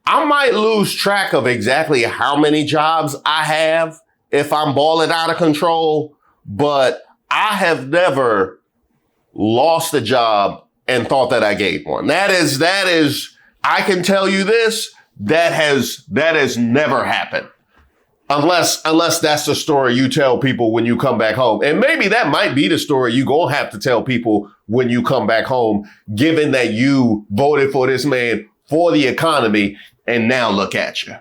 I might lose track of exactly how many jobs I have if I'm balling out of control, but I have never lost a job and thought that I gained one. That is, I can tell you this, that has never happened. Unless that's the story you tell people when you come back home. And maybe that might be the story you're going to have to tell people when you come back home, given that you voted for this man for the economy, and now look at you.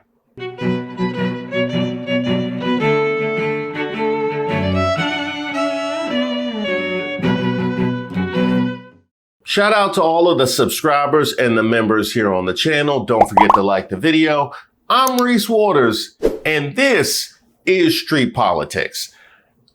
Shout out to all of the subscribers and the members here on the channel. Don't forget to like the video. I'm Reese Waters, and this is Street Politics.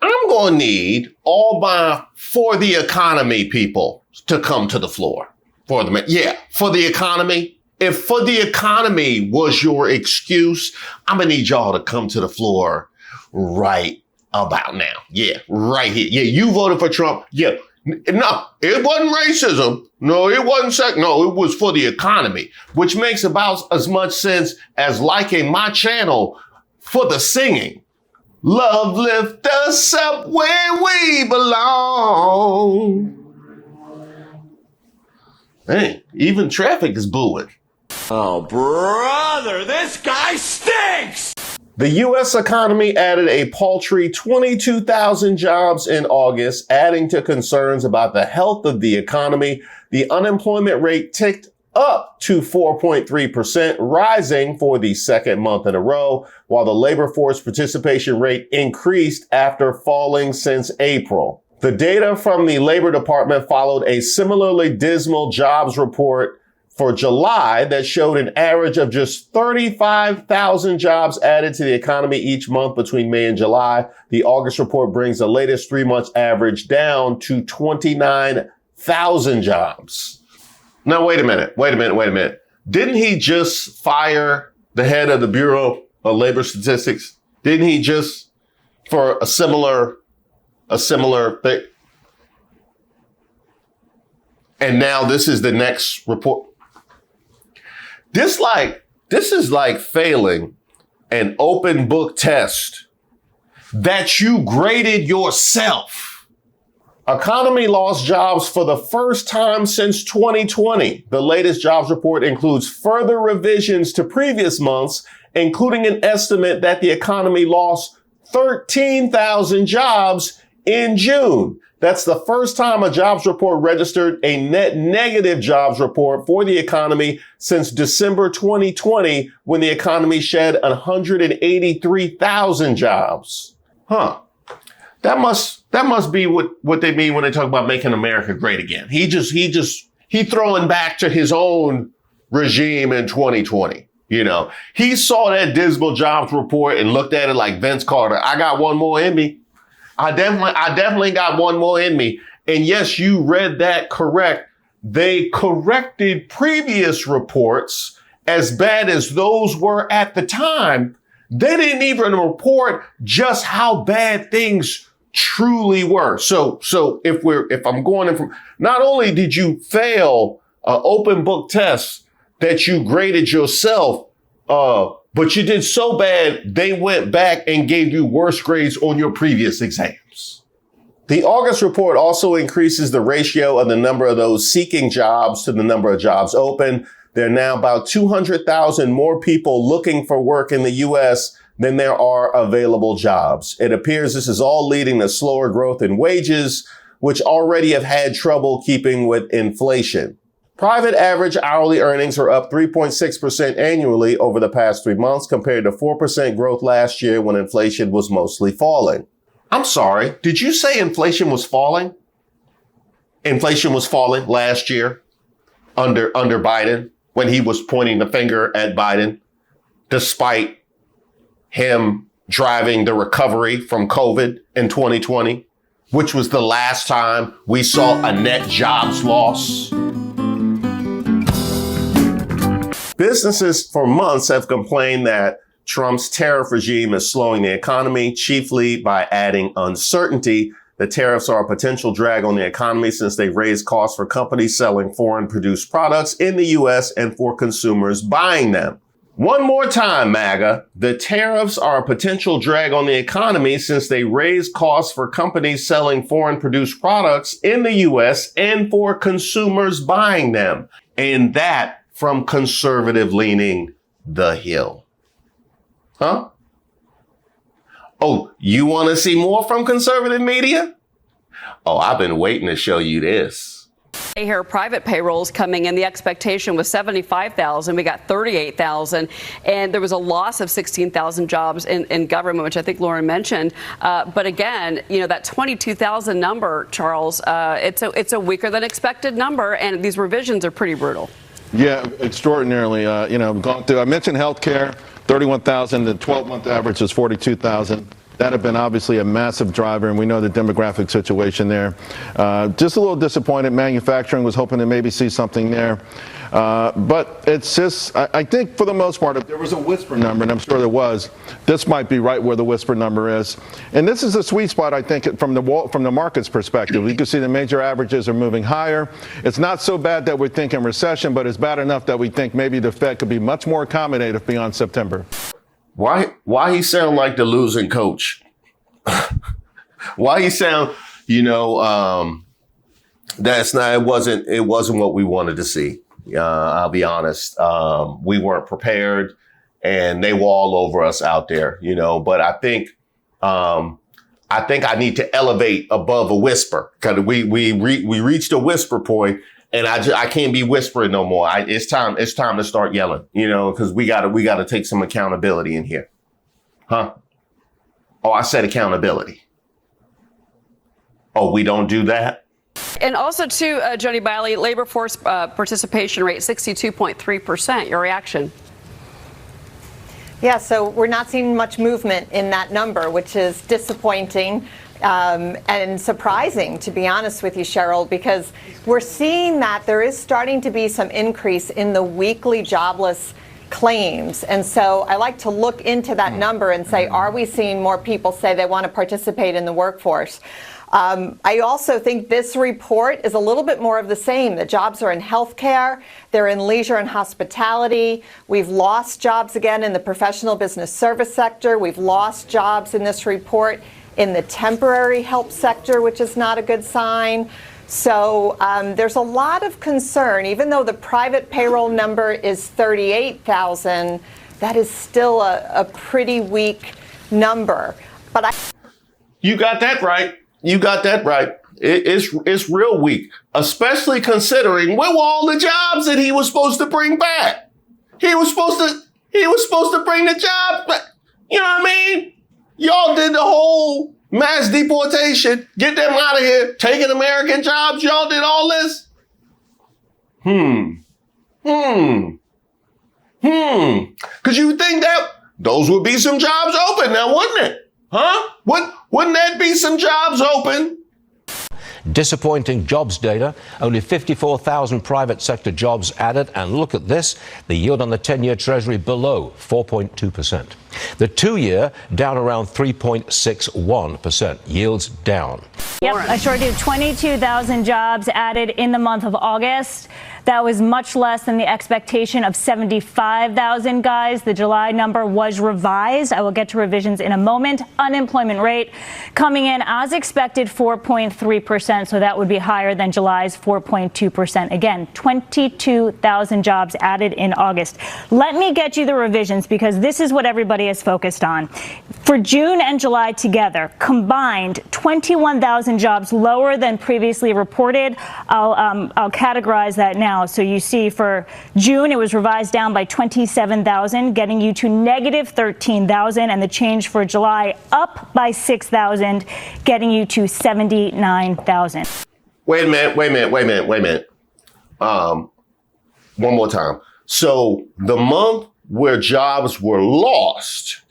I'm going to need all my For the Economy people to come to the floor. For the economy. If for the economy was your excuse, I'm going to need y'all to come to the floor right about now. Yeah, right here. Yeah, you voted for Trump. Yeah. No, it wasn't racism. No, it wasn't no, it was for the economy, which makes about as much sense as liking my channel for the singing. Love lift us up where we belong. Hey, even traffic is booing. Oh, brother, this guy stinks! The U.S. economy added a paltry 22,000 jobs in August, adding to concerns about the health of the economy. The unemployment rate ticked up to 4.3%, rising for the second month in a row, while the labor force participation rate increased after falling since April. The data from the Labor Department followed a similarly dismal jobs report for July that showed an average of just 35,000 jobs added to the economy each month between May and July. The August report brings the latest 3 months average down to 29,000 jobs. Now, wait a minute. Didn't he just fire the head of the Bureau of Labor Statistics? Didn't he just for a similar thing? And now this is the next report. This is like failing an open book test that you graded yourself. Economy lost jobs for the first time since 2020. The latest jobs report includes further revisions to previous months, including an estimate that the economy lost 13,000 jobs in June. That's the first time a jobs report registered a net negative jobs report for the economy since December 2020, when the economy shed 183,000 jobs. Huh. That must be what they mean when they talk about making America great again. He throwing back to his own regime in 2020. You know, he saw that dismal jobs report and looked at it like Vince Carter. I got one more in me. I definitely got one more in me. And yes, you read that correct. They corrected previous reports, as bad as those were at the time. They didn't even report just how bad things truly were. So if I'm going in from, not only did you fail an open book test that you graded yourself, but you did so bad, they went back and gave you worse grades on your previous exams. The August report also increases the ratio of the number of those seeking jobs to the number of jobs open. There are now about 200,000 more people looking for work in the U.S. than there are available jobs. It appears this is all leading to slower growth in wages, which already have had trouble keeping with inflation. Private average hourly earnings are up 3.6% annually over the past 3 months, compared to 4% growth last year when inflation was mostly falling. I'm sorry, did you say inflation was falling? Inflation was falling last year under Biden, when he was pointing the finger at Biden, despite him driving the recovery from COVID in 2020, which was the last time we saw a net jobs loss. Businesses for months have complained that Trump's tariff regime is slowing the economy, chiefly by adding uncertainty. The tariffs are a potential drag on the economy since they raise costs for companies selling foreign produced products in the U.S. and for consumers buying them. One more time, MAGA. The tariffs are a potential drag on the economy since they raise costs for companies selling foreign produced products in the U.S. and for consumers buying them. And that from conservative leaning The Hill. Huh? Oh, you want to see more from conservative media? Oh, I've been waiting to show you this. Here, private payrolls coming in. The expectation was 75,000. We got 38,000. And there was a loss of 16,000 jobs in government, which I think Lauren mentioned. But again, that 22,000 number, Charles, it's a weaker than expected number. And these revisions are pretty brutal. Yeah, extraordinarily. Gone through. I mentioned healthcare, 31,000. The 12-month average is 42,000. That had been obviously a massive driver, and we know the demographic situation there. Just a little disappointed. Manufacturing was hoping to maybe see something there. But it's just, I think for the most part, if there was a whisper number, and I'm sure there was, this might be right where the whisper number is. And this is a sweet spot, I think, from the market's perspective. You can see the major averages are moving higher. It's not so bad that we're thinking recession, but it's bad enough that we think maybe the Fed could be much more accommodative beyond September. Why he sound like the losing coach? Why he sound, that's not, it wasn't what we wanted to see. I'll be honest. We weren't prepared and they were all over us out there, but I think I need to elevate above a whisper because we reached a whisper point. And I can't be whispering no more. It's time to start yelling, because we gotta take some accountability in here. Huh? Oh, I said accountability. Oh, we don't do that? And also, too, Jody Biley, labor force participation rate, 62.3%. Your reaction? Yeah, so we're not seeing much movement in that number, which is disappointing. And surprising, to be honest with you, Cheryl, because we're seeing that there is starting to be some increase in the weekly jobless claims. And so I like to look into that number and say, are we seeing more people say they want to participate in the workforce? I also think this report is a little bit more of the same. The jobs are in healthcare, they're in leisure and hospitality. We've lost jobs again in the professional business service sector. We've lost jobs in this report in the temporary help sector, which is not a good sign. So there's a lot of concern. Even though the private payroll number is 38,000, that is still a pretty weak number. But You got that right. It's real weak, especially considering where were all the jobs that he was supposed to bring back? He was supposed to bring the jobs back. You know what I mean? Y'all did the whole mass deportation, get them out of here, taking American jobs. Y'all did all this. Cause you think that those would be some jobs open now, wouldn't it? Huh? Wouldn't that be some jobs open? Disappointing jobs data, only 54,000 private sector jobs added, and look at this, the yield on the 10-year Treasury below 4.2%. The 2-year down around 3.61%, yields down. Yep, I sure do. 22,000 jobs added in the month of August. That was much less than the expectation of 75,000, guys. The July number was revised. I will get to revisions in a moment. Unemployment rate coming in as expected, 4.3%. So that would be higher than July's 4.2%. Again, 22,000 jobs added in August. Let me get you the revisions because this is what everybody is focused on. For June and July together, combined 21,000 jobs lower than previously reported. I'll categorize that now. So you see for June, it was revised down by 27,000, getting you to negative 13,000, and the change for July up by 6,000, getting you to 79,000. Wait a minute. One more time. So the month where jobs were lost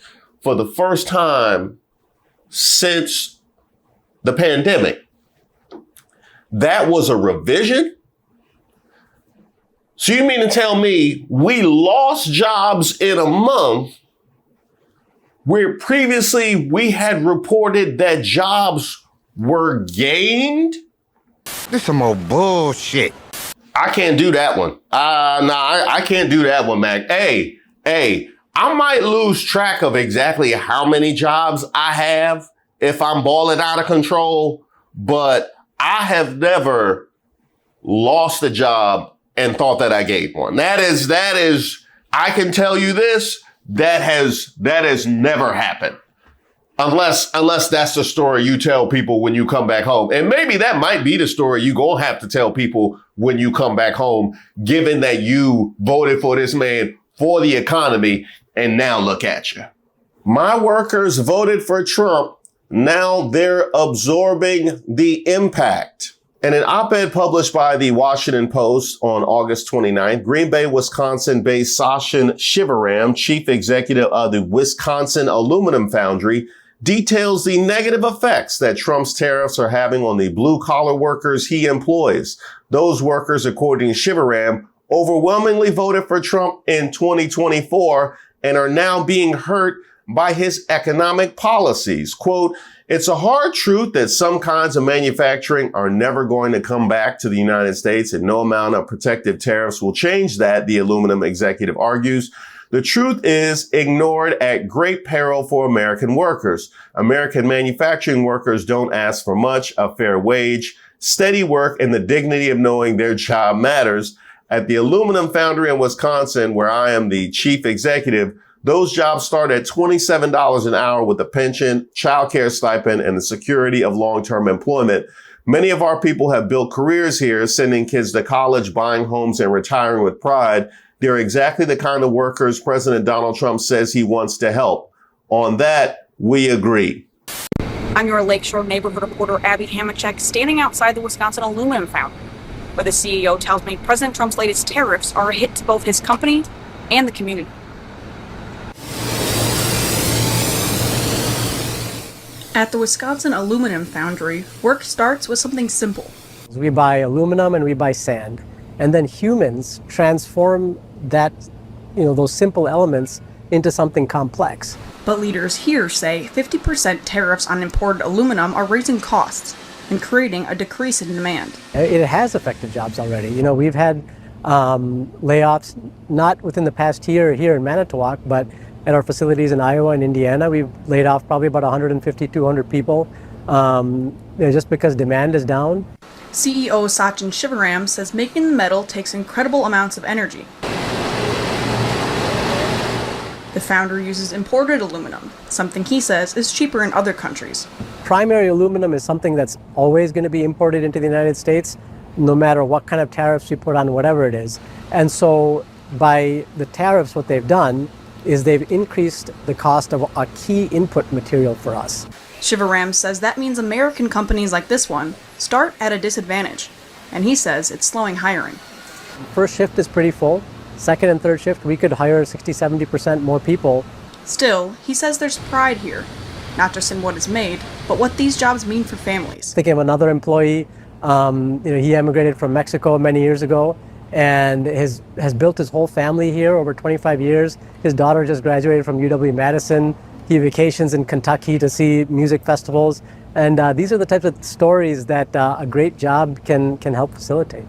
for the first time since the pandemic, that was a revision? So you mean to tell me we lost jobs in a month where previously we had reported that jobs were gained? This some old bullshit. I can't do that one. I can't do that one, Mac. Hey, hey, I might lose track of exactly how many jobs I have if I'm balling out of control, but I have never lost a job and thought that I gained one. That is, I can tell you this, that has never happened. Unless that's the story you tell people when you come back home. And maybe that might be the story you're going to have to tell people when you come back home, given that you voted for this man for the economy, and now look at you. My workers voted for Trump. Now they're absorbing the impact. In an op-ed published by the Washington Post on August 29th, Green Bay, Wisconsin-based Sachin Shivaram, chief executive of the Wisconsin Aluminum Foundry, details the negative effects that Trump's tariffs are having on the blue-collar workers he employs. Those workers, according to Shivaram, overwhelmingly voted for Trump in 2024 and are now being hurt by his economic policies. Quote, "It's a hard truth that some kinds of manufacturing are never going to come back to the United States, and no amount of protective tariffs will change that," the aluminum executive argues. "The truth is ignored at great peril for American workers. American manufacturing workers don't ask for much: a fair wage, steady work, and the dignity of knowing their job matters. At the aluminum foundry in Wisconsin, where I am the chief executive, those jobs start at $27 an hour with a pension, childcare stipend, and the security of long-term employment. Many of our people have built careers here, sending kids to college, buying homes, and retiring with pride. They're exactly the kind of workers President Donald Trump says he wants to help. On that, we agree." I'm your Lakeshore neighborhood reporter, Abby Hamachek, standing outside the Wisconsin Aluminum Foundry, where the CEO tells me President Trump's latest tariffs are a hit to both his company and the community. At the Wisconsin Aluminum Foundry, work starts with something simple. We buy aluminum and we buy sand, and then humans transform that, those simple elements into something complex. But leaders here say 50% tariffs on imported aluminum are raising costs and creating a decrease in demand. It has affected jobs already. We've had layoffs, not within the past year here in Manitowoc, but at our facilities in Iowa and Indiana. We've laid off probably about 150, 200 people just because demand is down. CEO Sachin Shivaram says making the metal takes incredible amounts of energy. The foundry uses imported aluminum, something he says is cheaper in other countries. Primary aluminum is something that's always going to be imported into the United States, no matter what kind of tariffs you put on whatever it is. And so by the tariffs, what they've done is they've increased the cost of a key input material for us. Shivaram says that means American companies like this one start at a disadvantage, and he says it's slowing hiring. First shift is pretty full. Second and third shift, we could hire 60-70% more people. Still, he says there's pride here, not just in what is made, but what these jobs mean for families. Thinking of another employee, he emigrated from Mexico many years ago and has built his whole family here over 25 years. His daughter just graduated from UW-Madison. He vacations in Kentucky to see music festivals. And these are the types of stories that a great job can help facilitate.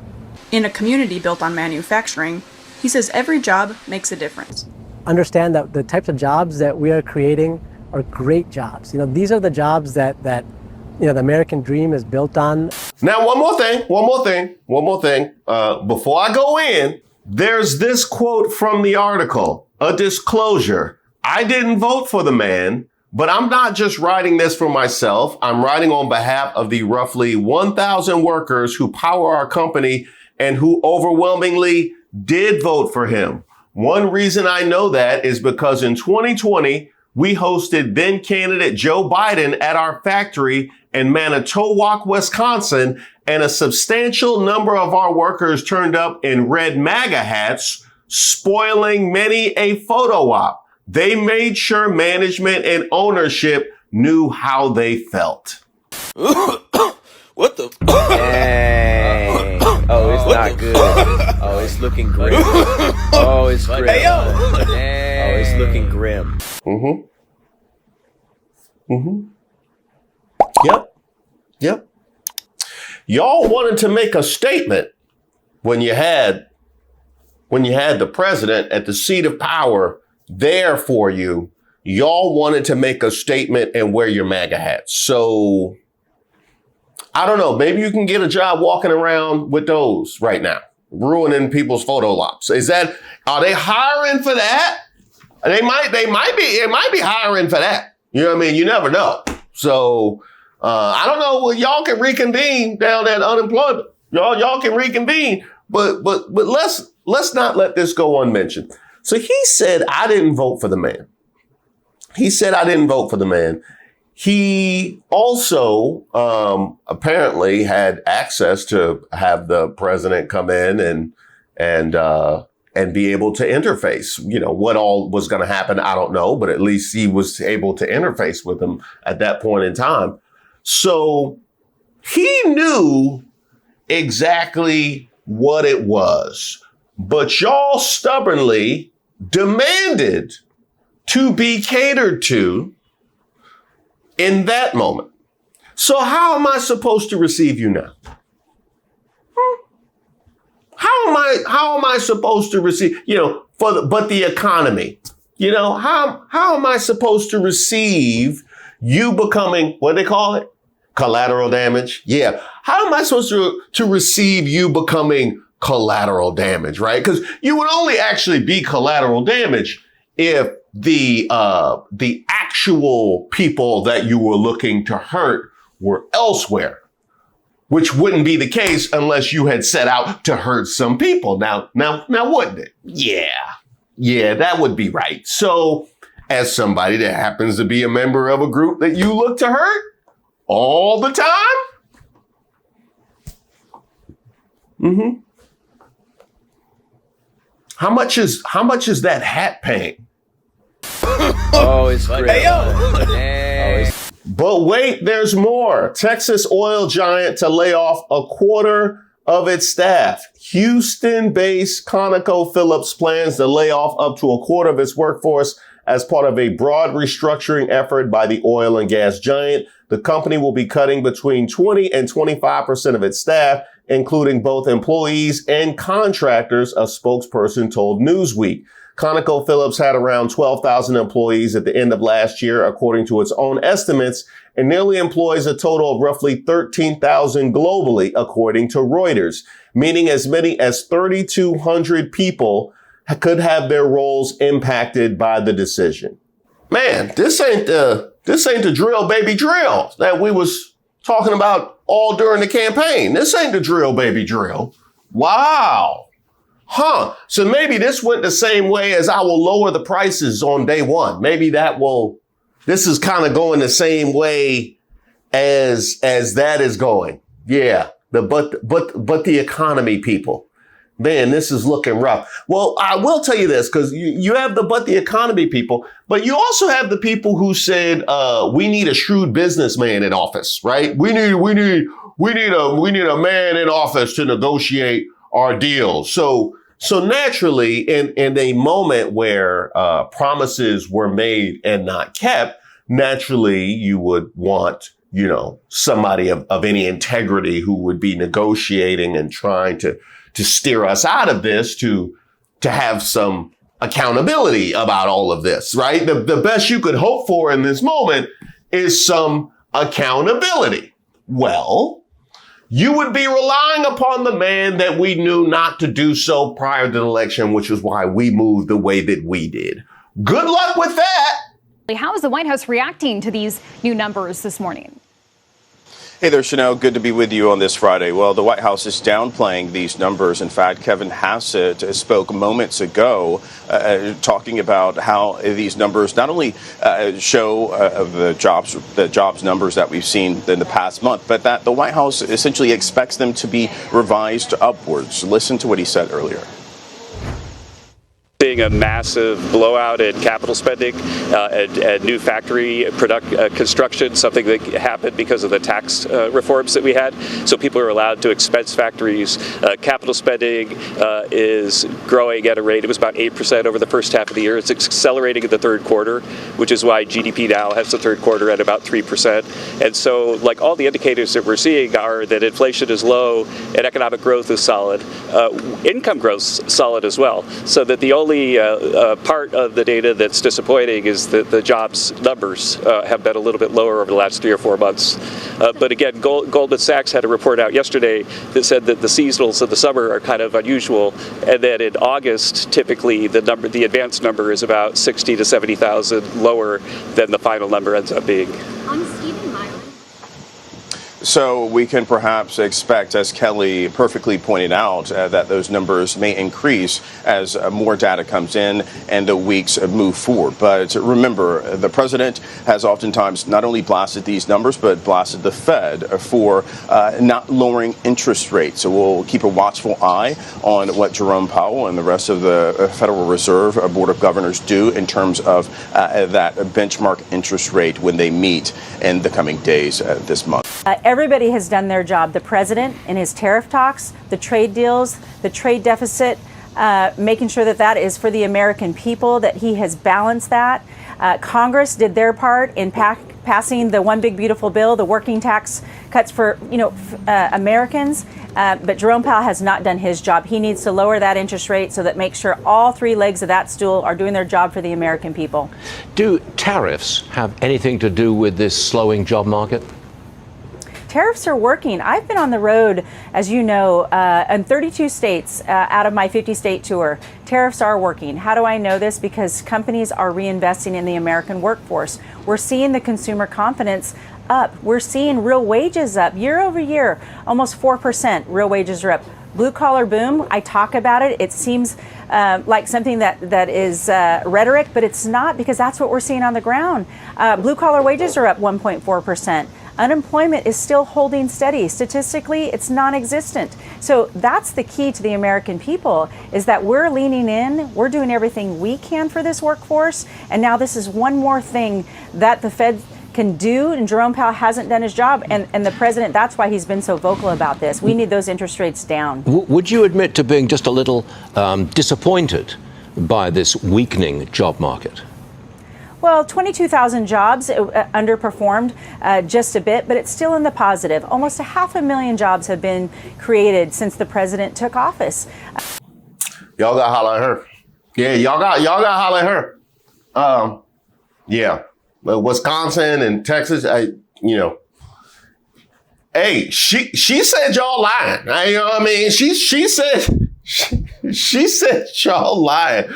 In a community built on manufacturing, he says every job makes a difference. Understand that the types of jobs that we are creating are great jobs. These are the jobs that the American dream is built on. Now, one more thing. Before I go in, there's this quote from the article, a disclosure. I didn't vote for the man, but I'm not just writing this for myself. I'm writing on behalf of the roughly 1,000 workers who power our company and who overwhelmingly did vote for him. One reason I know that is because in 2020, we hosted then candidate Joe Biden at our factory in Manitowoc, Wisconsin, and a substantial number of our workers turned up in red MAGA hats, spoiling many a photo op. They made sure management and ownership knew how they felt. What the? Dang. Oh, it's not good. Oh, it's looking grim. Oh, it's grim. Hey, yo. Oh, it's looking grim. Yep. Y'all wanted to make a statement when you had when you had the president at the seat of power there for you, y'all wanted to make a statement and wear your MAGA hats. So I don't know. Maybe you can get a job walking around with those right now, ruining people's photo ops. Are they hiring for that? It might be hiring for that. You know what I mean? You never know. So, I don't know. Well, y'all can reconvene down at unemployment. Y'all can reconvene, but let's not let this go unmentioned. So he said, I didn't vote for the man. He also apparently had access to have the president come in and be able to interface. You know, what all was going to happen, I don't know, but at least he was able to interface with him at that point in time. So he knew exactly what it was, but y'all stubbornly demanded to be catered to in that moment. So how am I supposed to receive you now? How am I supposed to receive, but the economy, how am I supposed to receive you becoming, what do they call it? Collateral damage. Yeah. How am I supposed to receive you becoming collateral damage, right? Because you would only actually be collateral damage if the actual people that you were looking to hurt were elsewhere, which wouldn't be the case unless you had set out to hurt some people. Now, wouldn't it? Yeah, that would be right. So as somebody that happens to be a member of a group that you look to hurt all the time, how much is that hat paying? Oh, it's great. Hey, yo. But wait, there's more. Texas oil giant to lay off a quarter of its staff. Houston-based ConocoPhillips plans to lay off up to a quarter of its workforce as part of a broad restructuring effort by the oil and gas giant. The company will be cutting between 20 and 25% of its staff, including both employees and contractors, a spokesperson told Newsweek. ConocoPhillips had around 12,000 employees at the end of last year, according to its own estimates, and nearly employs a total of roughly 13,000 globally, according to Reuters, meaning as many as 3,200 people could have their roles impacted by the decision. Man, this ain't the drill, baby, drill that we was talking about all during the campaign. This ain't the drill, baby, drill. Wow. So maybe this went the same way as I will lower the prices on day one. Maybe this is kind of going the same way as that is going. Yeah. But the economy people, man, this is looking rough. Well, I will tell you this, because you have the economy people, but you also have the people who said, we need a shrewd businessman in office, right? We need a man in office to negotiate our deals. So naturally, in a moment where promises were made and not kept, naturally you would want, somebody of any integrity who would be negotiating and trying to steer us out of this, to have some accountability about all of this, right? The best you could hope for in this moment is some accountability. Well, you would be relying upon the man that we knew not to do so prior to the election, which is why we moved the way that we did. Good luck with that. How is the White House reacting to these new numbers this morning? Hey there, Chanel. Good to be with you on this Friday. Well, the White House is downplaying these numbers. In fact, Kevin Hassett spoke moments ago talking about how these numbers not only show the jobs numbers that we've seen in the past month, but that the White House essentially expects them to be revised upwards. Listen to what he said earlier. seeing a massive blowout in capital spending and new factory construction, something that happened because of the tax reforms that we had. So people are allowed to expense factories. Capital spending is growing at a rate. It was about 8% over the first half of the year. It's accelerating in the third quarter, which is why GDP now has the third quarter at about 3%. And so, like, all the indicators that we're seeing are that inflation is low and economic growth is solid. Income growth is solid as well. So that the only part of the data that's disappointing is that the jobs numbers have been a little bit lower over the last 3 or 4 months. But again, Goldman Sachs had a report out yesterday that said that the seasonals of the summer are kind of unusual, and that in August, typically the advanced number is about 60 to 70,000 lower than the final number ends up being. So we can perhaps expect, as Kelly perfectly pointed out, that those numbers may increase as more data comes in and the weeks move forward. But remember, the president has oftentimes not only blasted these numbers, but blasted the Fed for not lowering interest rates. So we'll keep a watchful eye on what Jerome Powell and the rest of the Federal Reserve Board of Governors do in terms of that benchmark interest rate when they meet in the coming days this month. Everybody has done their job. The president in his tariff talks, the trade deals, the trade deficit, making sure that that is for the American people, that he has balanced that. Congress did their part in passing the one big beautiful bill, the working tax cuts for Americans. But Jerome Powell has not done his job. He needs to lower that interest rate so that makes sure all three legs of that stool are doing their job for the American people. Do tariffs have anything to do with this slowing job market? Tariffs are working. I've been on the road, as you know, in 32 states out of my 50-state tour. Tariffs are working. How do I know this? Because companies are reinvesting in the American workforce. We're seeing the consumer confidence up. We're seeing real wages up year over year, almost 4%. Real wages are up. Blue collar boom, I talk about it. It seems like something that is rhetoric, but it's not, because that's what we're seeing on the ground. Blue collar wages are up 1.4%. Unemployment is still holding steady. Statistically, it's non-existent. So that's the key to the American people, is that we're leaning in, we're doing everything we can for this workforce, and now this is one more thing that the Fed can do, and Jerome Powell hasn't done his job, and the president, that's why he's been so vocal about this. We need those interest rates down. Would you admit to being just a little disappointed by this weakening job market? Well, 22,000 jobs underperformed just a bit, but it's still in the positive. Almost 500,000 jobs have been created since the president took office. Y'all got to holler at her. Yeah, y'all got to holler at her. Yeah, Wisconsin and Texas, hey, she said y'all lying. You know what I mean? She said y'all lying.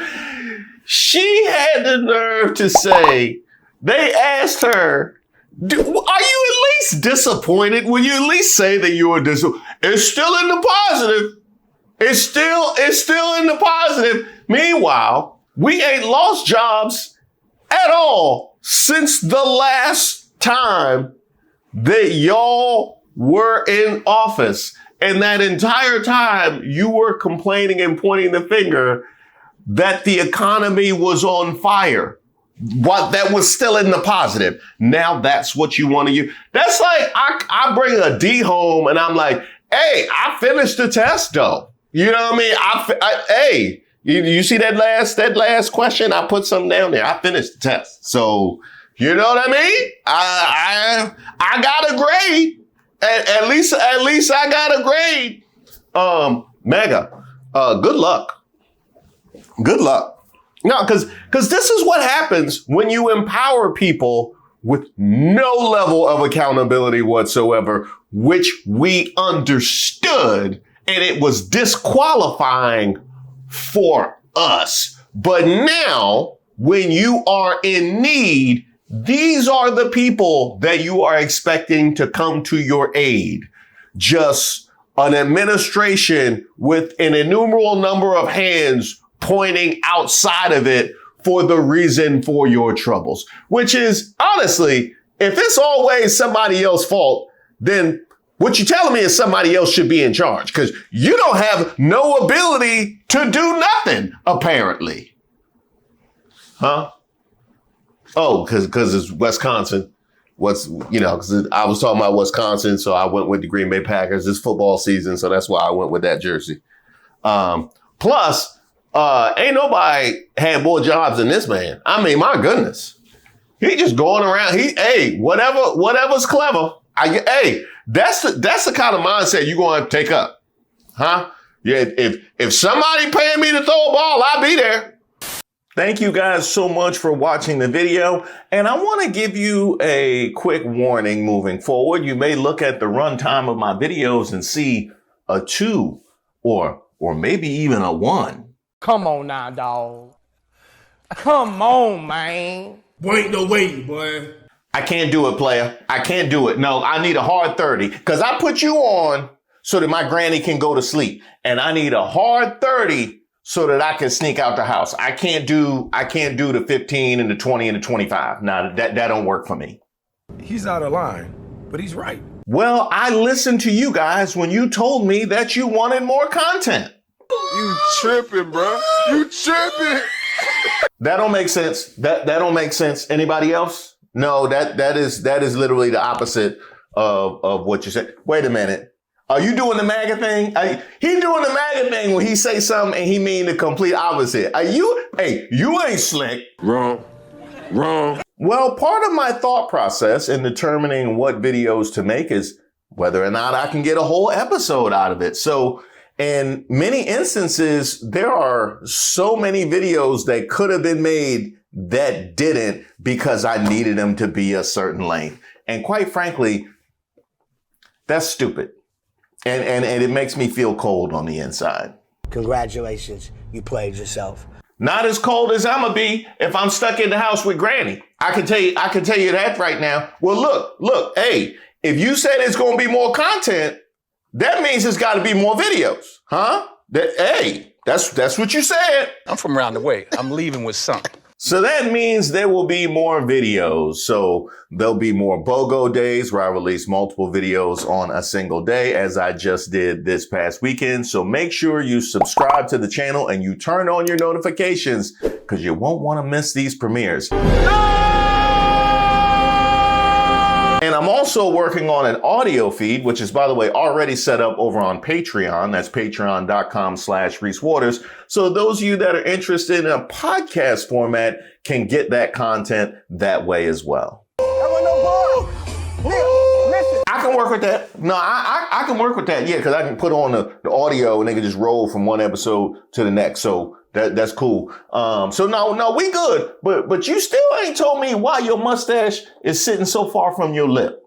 She had the nerve to say, they asked her, are you at least disappointed? Will you at least say that you were disappointed? It's still in the positive. It's still in the positive. Meanwhile, we ain't lost jobs at all since the last time that y'all were in office. And that entire time you were complaining and pointing the finger that the economy was on fire, but that was still in the positive. Now that's what you want to use. That's like, I bring a D home and I'm like, hey, I finished the test though. You know what I mean? Hey, you see that last question? I put something down there. I finished the test. So, you know what I mean? I got a grade. At least I got a grade. Maga, good luck. Good luck. No, because this is what happens when you empower people with no level of accountability whatsoever, which we understood, and it was disqualifying for us. But now, when you are in need, these are the people that you are expecting to come to your aid. Just an administration with an innumerable number of hands pointing outside of it for the reason for your troubles, which is, honestly, if it's always somebody else's fault, then what you're telling me is somebody else should be in charge, because you don't have no ability to do nothing, apparently. Huh? Oh, because it's Wisconsin. Because I was talking about Wisconsin, so I went with the Green Bay Packers. It's football season, so that's why I went with that jersey. Plus, ain't nobody had more jobs than this man. I mean, my goodness. He just going around. Whatever's clever. That's the kind of mindset you're going to take up. Huh? Yeah, if somebody paying me to throw a ball, I'll be there. Thank you guys so much for watching the video. And I want to give you a quick warning moving forward. You may look at the runtime of my videos and see a 2 or maybe even a 1. Come on now, dog. Come on, man. Boy, ain't no way, boy. I can't do it, player. I can't do it. No, I need a hard 30 because I put you on so that my granny can go to sleep. And I need a hard 30 so that I can sneak out the house. I can't do the 15 and the 20 and the 25. Now that don't work for me. He's out of line, but he's right. Well, I listened to you guys when you told me that you wanted more content. You tripping, bro. You tripping. That don't make sense. That don't make sense. Anybody else? No, that is literally the opposite of what you said. Wait a minute. Are you doing the MAGA thing? He doing the MAGA thing when he say something and he mean the complete opposite. You ain't slick. Wrong. Well, part of my thought process in determining what videos to make is whether or not I can get a whole episode out of it. So in many instances, there are so many videos that could have been made that didn't because I needed them to be a certain length. And quite frankly, that's stupid. And it makes me feel cold on the inside. Congratulations, you played yourself. Not as cold as I'm gonna be if I'm stuck in the house with Granny. I can tell you that right now. Well, look, hey, if you said it's gonna be more content, that means it's gotta be more videos, huh? That's what you said. I'm from around the way. I'm leaving with something. So that means there will be more videos. So there'll be more BOGO days where I release multiple videos on a single day, as I just did this past weekend. So make sure you subscribe to the channel and you turn on your notifications because you won't want to miss these premieres. And I'm also working on an audio feed, which is, by the way, already set up over on Patreon. That's patreon.com/Reese Waters. So those of you that are interested in a podcast format can get that content that way as well. I can work with that. No, I can work with that. Yeah, because I can put on the audio and they can just roll from one episode to the next. So that's cool. So no, we good. But you still ain't told me why your mustache is sitting so far from your lip.